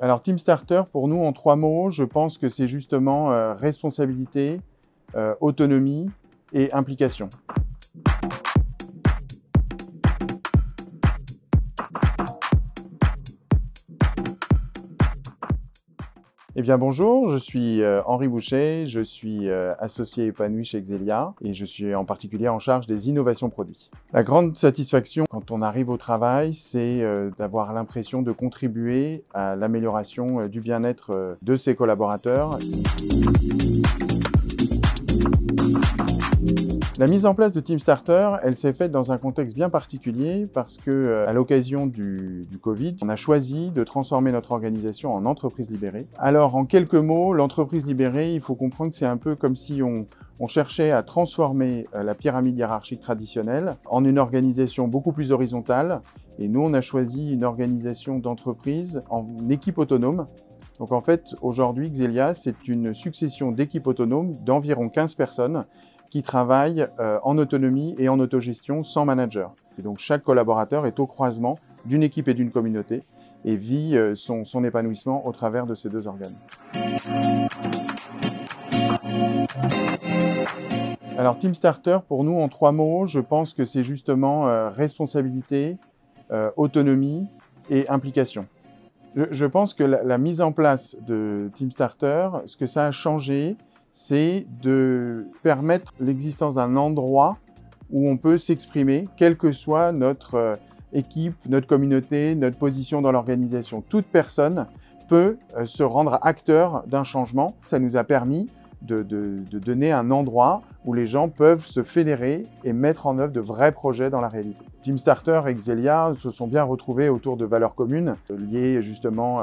Alors Team Starter, pour nous, en 3 mots, je pense que c'est justement responsabilité, autonomie et implication. Eh bien bonjour, je suis Henri Boucher, je suis associé épanoui chez Xelia et je suis en particulier en charge des innovations produits. La grande satisfaction quand on arrive au travail, c'est d'avoir l'impression de contribuer à l'amélioration du bien-être de ses collaborateurs. La mise en place de Team Starter, elle s'est faite dans un contexte bien particulier parce que, à l'occasion du Covid, on a choisi de transformer notre organisation en entreprise libérée. Alors, en quelques mots, l'entreprise libérée, il faut comprendre que c'est un peu comme si on cherchait à transformer la pyramide hiérarchique traditionnelle en une organisation beaucoup plus horizontale. Et nous, on a choisi une organisation d'entreprise en équipe autonome. Donc en fait, aujourd'hui, Xelia, c'est une succession d'équipes autonomes d'environ 15 personnes qui travaillent en autonomie et en autogestion sans manager. Et donc chaque collaborateur est au croisement d'une équipe et d'une communauté et vit son épanouissement au travers de ces deux organes. Alors Team Starter, pour nous, en 3 mots, je pense que c'est justement responsabilité, autonomie et implication. Je pense que la mise en place de Team Starter, ce que ça a changé, c'est de permettre l'existence d'un endroit où on peut s'exprimer, quelle que soit notre équipe, notre communauté, notre position dans l'organisation. Toute personne peut se rendre acteur d'un changement. Ça nous a permis de donner un endroit où les gens peuvent se fédérer et mettre en œuvre de vrais projets dans la réalité. Team Starter et Xelia se sont bien retrouvés autour de valeurs communes, liées justement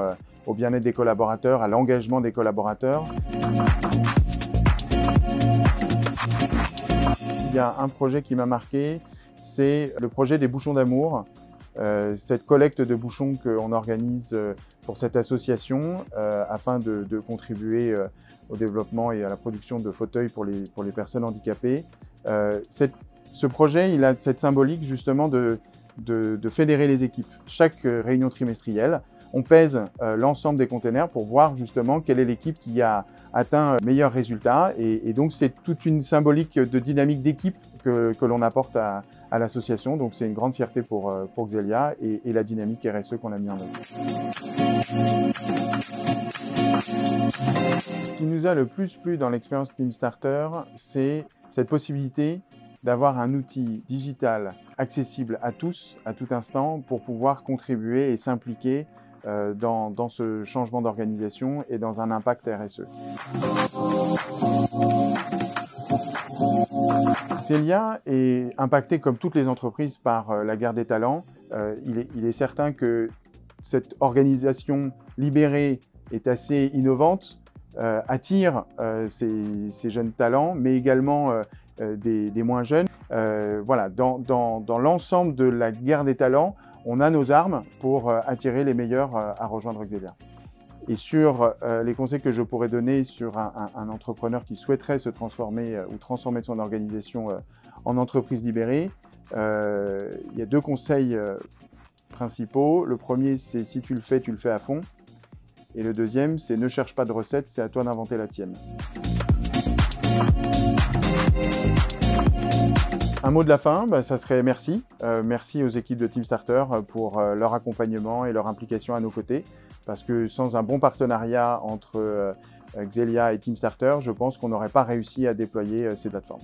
au bien-être des collaborateurs, à l'engagement des collaborateurs. Il y a un projet qui m'a marqué, c'est le projet des bouchons d'amour. Cette collecte de bouchons qu'on organise pour cette association afin de contribuer au développement et à la production de fauteuils pour les personnes handicapées. Ce projet, il a cette symbolique justement de fédérer les équipes. Chaque réunion trimestrielle, on pèse l'ensemble des containers pour voir justement quelle est l'équipe qui a atteint le meilleur résultat. Et donc, c'est toute une symbolique de dynamique d'équipe que l'on apporte à l'association. Donc, c'est une grande fierté pour Xelia et la dynamique RSE qu'on a mis en œuvre. Ce qui nous a le plus plu dans l'expérience Team Starter, c'est cette possibilité d'avoir un outil digital accessible à tous, à tout instant, pour pouvoir contribuer et s'impliquer dans ce changement d'organisation et dans un impact RSE. Xelia est impacté comme toutes les entreprises par la guerre des talents. Il est certain que cette organisation libérée est assez innovante, attire ces jeunes talents, mais également des moins jeunes. Voilà, dans l'ensemble de la guerre des talents, on a nos armes pour attirer les meilleurs à rejoindre Xelia. Et sur les conseils que je pourrais donner sur un entrepreneur qui souhaiterait se transformer ou transformer son organisation en entreprise libérée, il y a 2 conseils principaux. Le premier, c'est si tu le fais à fond. Et le deuxième, c'est ne cherche pas de recette, c'est à toi d'inventer la tienne. Un mot de la fin, ça serait merci. Merci aux équipes de Team Starter pour leur accompagnement et leur implication à nos côtés. Parce que sans un bon partenariat entre Xelia et Team Starter, je pense qu'on n'aurait pas réussi à déployer ces plateformes.